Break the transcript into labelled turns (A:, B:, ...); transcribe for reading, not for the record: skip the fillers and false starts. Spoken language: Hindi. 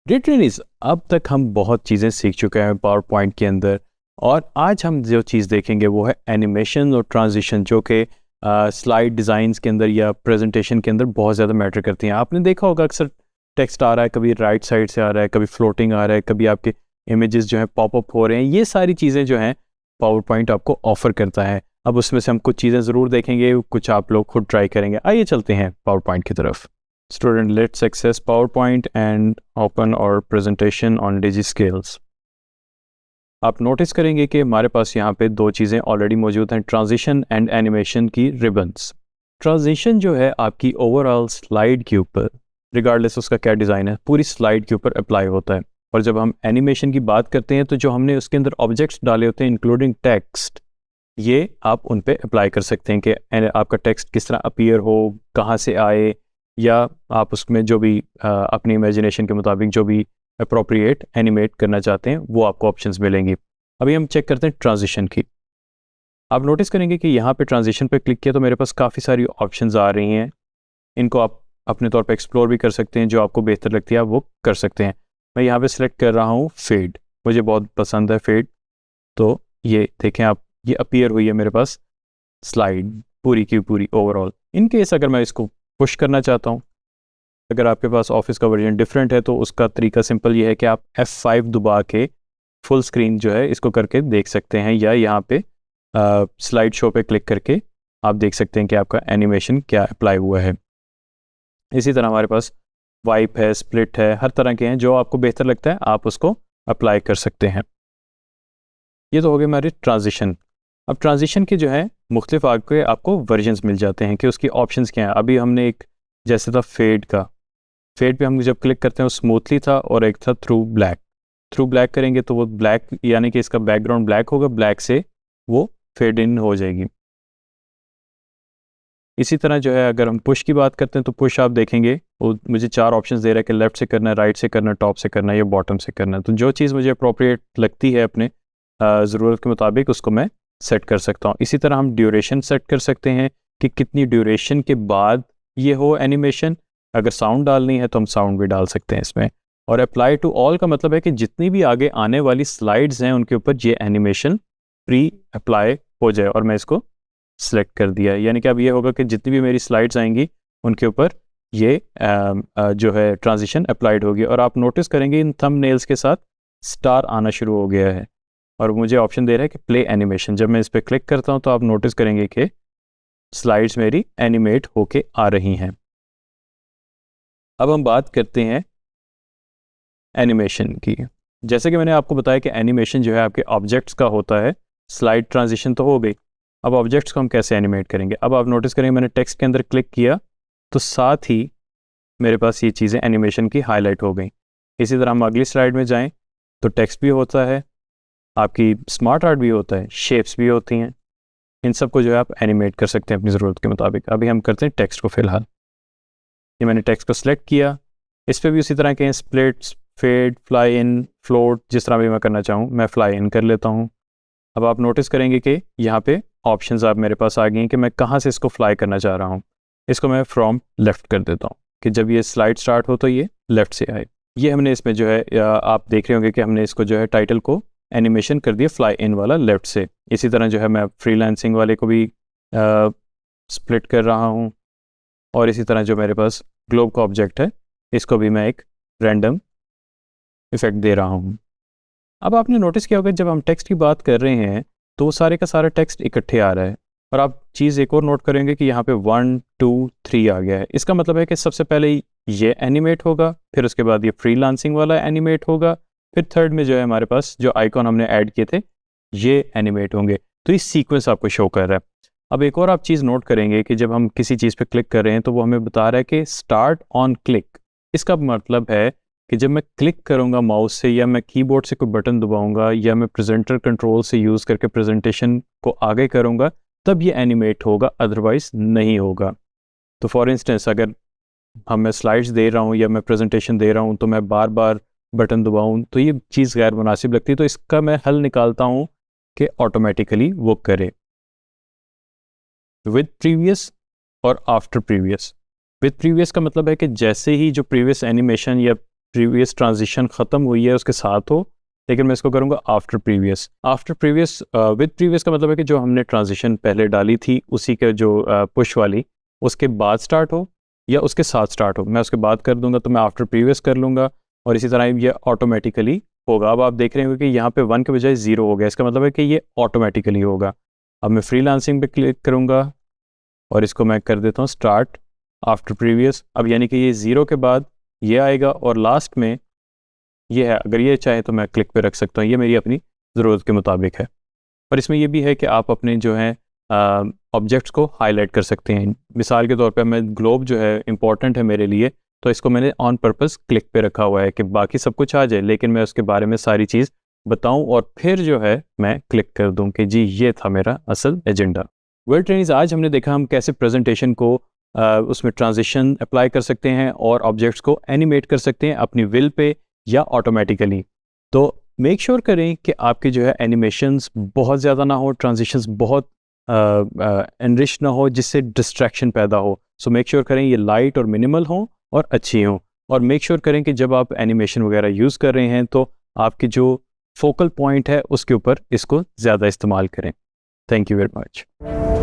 A: डियर ट्रेनीज, अब तक हम बहुत चीज़ें सीख चुके हैं पावर पॉइंट के अंदर। और आज हम जो चीज़ देखेंगे वो है एनिमेशन और ट्रांजिशन, जो कि स्लाइड डिज़ाइंस के अंदर या प्रेजेंटेशन के अंदर बहुत ज़्यादा मैटर करती हैं। आपने देखा होगा अक्सर टेक्स्ट आ रहा है, कभी राइट साइड से आ रहा है, कभी फ्लोटिंग आ रहा है, कभी आपके इमेजेस जो हैं पॉपअप हो रहे हैं। ये सारी चीज़ें जो हैं पावर पॉइंट आपको ऑफर करता है। अब उसमें से हम कुछ चीज़ें ज़रूर देखेंगे, कुछ आप लोग खुद ट्राई करेंगे। आइए चलते हैं पावर पॉइंट की तरफ। Student, let's access PowerPoint and open our presentation on DigiScales। आप नोटिस करेंगे कि हमारे पास यहाँ पे दो चीज़ें ऑलरेडी मौजूद हैं, ट्रांजिशन एंड एनिमेशन की रिबन्स। ट्रांजिशन जो है आपकी ओवरऑल स्लाइड के ऊपर, रिगार्डलेस उसका क्या डिज़ाइन है, पूरी स्लाइड के ऊपर अप्लाई होता है। और जब हम एनिमेशन की बात करते हैं तो जो हमने उसके अंदर ऑब्जेक्ट्स डाले होते हैं इंक्लूडिंग टेक्स्ट, ये आप उन पे अप्लाई कर सकते हैं कि आपका टेक्स्ट किस तरह अपीयर हो, कहाँ से आए, या आप उसमें जो भी अपनी इमेजिनेशन के मुताबिक जो भी अप्रोप्रिएट एनिमेट करना चाहते हैं वो आपको ऑप्शंस मिलेंगी। अभी हम चेक करते हैं ट्रांजिशन की। आप नोटिस करेंगे कि यहाँ पे ट्रांजिशन पे क्लिक किया तो मेरे पास काफ़ी सारी ऑप्शंस आ रही हैं। इनको आप अपने तौर पे एक्सप्लोर भी कर सकते हैं, जो आपको बेहतर लगती है आप वो कर सकते हैं। मैं यहाँ पे सिलेक्ट कर रहा हूँ फेड, मुझे बहुत पसंद है फेड। तो ये देखें आप, ये अपीयर हुई है मेरे पास स्लाइड पूरी की पूरी ओवरऑल। इन केस अगर मैं इसको पुश करना चाहता हूँ, अगर आपके पास ऑफिस का वर्जन डिफरेंट है तो उसका तरीका सिंपल ये है कि आप F5 दबा के फुल स्क्रीन जो है इसको करके देख सकते हैं, या यहाँ पे स्लाइड शो पे क्लिक करके आप देख सकते हैं कि आपका एनिमेशन क्या अप्लाई हुआ है। इसी तरह हमारे पास वाइप है, स्प्लिट है, हर तरह के हैं, जो आपको बेहतर लगता है आप उसको अप्लाई कर सकते हैं। ये तो हो गए हमारे ट्रांजिशन। अब ट्रांजिशन के जो है मुख्तलिफ आपको वर्जन्स मिल जाते हैं कि उसकी ऑप्शंस क्या हैं। अभी हमने एक जैसे था फेड का, फेड पे हम जब क्लिक करते हैं वो स्मूथली था, और एक था थ्रू ब्लैक। थ्रू ब्लैक करेंगे तो वो ब्लैक यानी कि इसका बैकग्राउंड ब्लैक होगा, ब्लैक से वो फेड इन हो जाएगी। इसी तरह जो है अगर हम पुश की बात करते हैं तो पुश आप देखेंगे वो मुझे 4 ऑप्शंस दे रहा है कि लेफ्ट से करना है, राइट से करना है, टॉप से करना है या बॉटम से करना है। तो जो चीज़ मुझे अप्रोप्रिएट लगती है अपने ज़रूरत के मुताबिक उसको मैं सेट कर सकता हूँ। इसी तरह हम ड्यूरेशन सेट कर सकते हैं कि कितनी ड्यूरेशन के बाद ये हो एनिमेशन। अगर साउंड डालनी है तो हम साउंड भी डाल सकते हैं इसमें। और अप्लाई टू ऑल का मतलब है कि जितनी भी आगे आने वाली स्लाइड्स हैं उनके ऊपर ये एनिमेशन प्री अप्लाई हो जाए। और मैं इसको सेलेक्ट कर दिया, यानी कि अब ये होगा कि जितनी भी मेरी स्लाइड्स आएंगी उनके ऊपर ये जो है ट्रांजिशन अप्लाइड होगी। और आप नोटिस करेंगे इन थंबनेल्स के साथ स्टार आना शुरू हो गया है और मुझे ऑप्शन दे रहा है कि प्ले एनिमेशन। जब मैं इस पर क्लिक करता हूं तो आप नोटिस करेंगे कि स्लाइड्स मेरी एनिमेट होके आ रही हैं। अब हम बात करते हैं एनिमेशन की। जैसे कि मैंने आपको बताया कि एनिमेशन जो है आपके ऑब्जेक्ट्स का होता है। स्लाइड ट्रांजिशन तो हो गई, अब ऑब्जेक्ट्स को हम कैसे एनिमेट करेंगे। अब आप नोटिस करेंगे मैंने टेक्स्ट के अंदर क्लिक किया तो साथ ही मेरे पास ये चीज़ें एनिमेशन की हाईलाइट हो गई। इसी तरह हम अगली स्लाइड में जाएं तो टेक्स्ट भी होता है, आपकी स्मार्ट आर्ट भी होता है, शेप्स भी होती हैं। इन सब को जो है आप एनिमेट कर सकते हैं अपनी ज़रूरत के मुताबिक। अभी हम करते हैं टेक्स्ट को। फ़िलहाल ये मैंने टेक्स्ट को सिलेक्ट किया, इस पर भी उसी तरह के splits, fade, fly in, float, जिस तरह भी मैं करना चाहूँ मैं फ्लाई इन कर लेता हूँ। अब आप नोटिस करेंगे कि यहाँ पे ऑप्शंस आप मेरे पास आ गई हैं कि मैं कहाँ से इसको फ्लाई करना चाह रहा हूँ। इसको मैं फ्रॉम लेफ़्ट कर देता हूँ कि जब ये स्लाइड स्टार्ट हो तो ये लेफ़्ट से आए। ये हमने इसमें जो है आप देख रहे होंगे कि हमने इसको जो है टाइटल को एनिमेशन कर दिया फ्लाई इन वाला लेफ़्ट से। इसी तरह जो है मैं फ्रीलांसिंग वाले को भी स्प्लिट कर रहा हूँ, और इसी तरह जो मेरे पास ग्लोब का ऑब्जेक्ट है इसको भी मैं एक रैंडम इफेक्ट दे रहा हूँ। अब आपने नोटिस किया होगा जब हम टेक्स्ट की बात कर रहे हैं तो सारे का सारा टेक्स्ट इकट्ठे आ रहा है। और आप चीज़ एक और नोट करेंगे कि यहाँ पे 1 2 3 आ गया है। इसका मतलब है कि सबसे पहले ये एनिमेट होगा, फिर उसके बाद ये फ्रीलांसिंग वाला एनिमेट होगा, फिर थर्ड में जो है हमारे पास जो आइकॉन हमने ऐड किए थे ये एनिमेट होंगे। तो इस सीक्वेंस आपको शो कर रहा है। अब एक और आप चीज़ नोट करेंगे कि जब हम किसी चीज़ पे क्लिक कर रहे हैं तो वो हमें बता रहा है कि स्टार्ट ऑन क्लिक। इसका मतलब है कि जब मैं क्लिक करूंगा माउस से, या मैं कीबोर्ड से कोई बटन दबाऊंगा, या मैं प्रेजेंटर कंट्रोल से यूज़ करके प्रेजेंटेशन को आगे करूंगा, तब ये एनिमेट होगा, अदरवाइज नहीं होगा। तो फॉर इंस्टेंस अगर मैं स्लाइड्स दे रहा हूँ या मैं प्रेजेंटेशन दे रहा हूँ तो मैं बार बार बटन दबाऊँ तो ये चीज़ गैर मुनासिब लगती है। तो इसका मैं हल निकालता हूँ कि ऑटोमेटिकली वो करे विद प्रीवियस और आफ्टर प्रीवियस। विद प्रीवियस का मतलब है कि जैसे ही जो प्रीवियस एनिमेशन या प्रीवियस ट्रांजिशन ख़त्म हुई है उसके साथ हो, लेकिन मैं इसको करूँगा after previous. After previous with previous का मतलब है कि जो हमने ट्रांजिशन पहले डाली थी उसी के जो पुश वाली उसके बाद स्टार्ट हो या उसके साथ स्टार्ट हो। मैं उसके बाद कर दूंगा तो मैं आफ्टर प्रीवियस कर लूँगा और इसी तरह ये ऑटोमेटिकली होगा। अब आप देख रहे होंगे कि यहाँ पे 1 के बजाय 0 हो गया, इसका मतलब है कि ये ऑटोमेटिकली होगा। अब मैं फ्रीलांसिंग पे क्लिक करूँगा और इसको मैं कर देता हूँ स्टार्ट आफ्टर प्रीवियस। अब यानी कि ये 0 के बाद ये आएगा और लास्ट में ये है। अगर ये चाहे तो मैं क्लिक पे रख सकता हूँ, ये मेरी अपनी ज़रूरत के मुताबिक है। और इसमें ये भी है कि आप अपने जो है ऑब्जेक्ट्स को हाईलाइट कर सकते हैं। मिसाल के तौर पे मैं ग्लोब जो है इंपॉर्टेंट है मेरे लिए, तो इसको मैंने ऑन पर्पस क्लिक पे रखा हुआ है कि बाकी सब कुछ आ जाए लेकिन मैं उसके बारे में सारी चीज़ बताऊं और फिर जो है मैं क्लिक कर दूं कि जी ये था मेरा असल एजेंडा। वेल ट्रेनिंग्स, आज हमने देखा हम कैसे प्रेजेंटेशन को उसमें ट्रांजिशन अप्लाई कर सकते हैं और ऑब्जेक्ट्स को एनिमेट कर सकते हैं अपनी विल पे या ऑटोमेटिकली। तो मेक श्योर करें कि आपके जो है एनिमेशंस बहुत ज़्यादा ना हो, ट्रांजिशंस बहुत एनरिच ना हो जिससे डिस्ट्रैक्शन पैदा हो। सो मेक श्योर करें ये लाइट और मिनिमल हों और अच्छी हों। और मेक श्योर करें कि जब आप एनिमेशन वगैरह यूज़ कर रहे हैं तो आपकी जो फोकल पॉइंट है उसके ऊपर इसको ज़्यादा इस्तेमाल करें। Thank you very much.